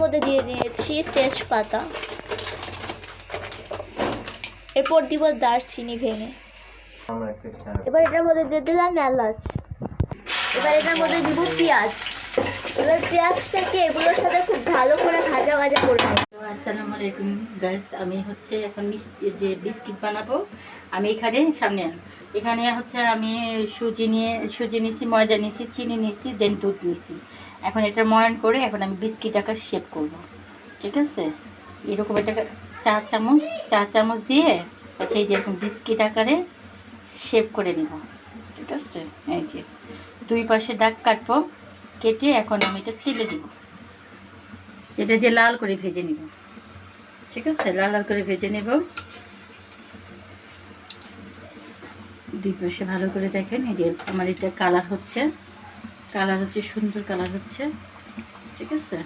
মধ্যে দিয়ে নিয়েছি তেজপাতা, এরপর দিব দারচিনি ভেঙে। এবার এটার মধ্যে দিয়ে দিলাম এলাচ। এবার এটার মধ্যে দিব পেঁয়াজ। এবার পেঁয়াজটাকে এগুলোর সাথে খুব ভালো করে ভাজা ভাজা করে নেব। আসসালামু আলাইকুম গাইস, আমি হচ্ছে এখন যে বিস্কিট বানাবো। আমি এখানে হচ্ছে আমি সুজি নিয়েছি, ময়দা নিয়েছি, চিনি নিয়েছি, দেন দুধ নিয়েছি। এখন এটা ময়ান করে এখন আমি বিস্কিট আকার শেপ করব। ঠিক আছে, এরকম একটা চা চামচ দিয়ে আচ্ছা এই যে এখন বিস্কিট আকারে শেপ করে নিব। ঠিক আছে, এই যে দুই পাশে দাগ কাটবো, কেটে এখন আমি এটা তেলে দিব। এটা দিয়ে লাল করে ভেজে নিব। ঠিক আছে, লাল লাল করে ভেজে নেব। দুই পাশে ভালো করে দেখেন, এই যে আমার এটা কালার হচ্ছে সুন্দর কালার হচ্ছে। ঠিক আছে,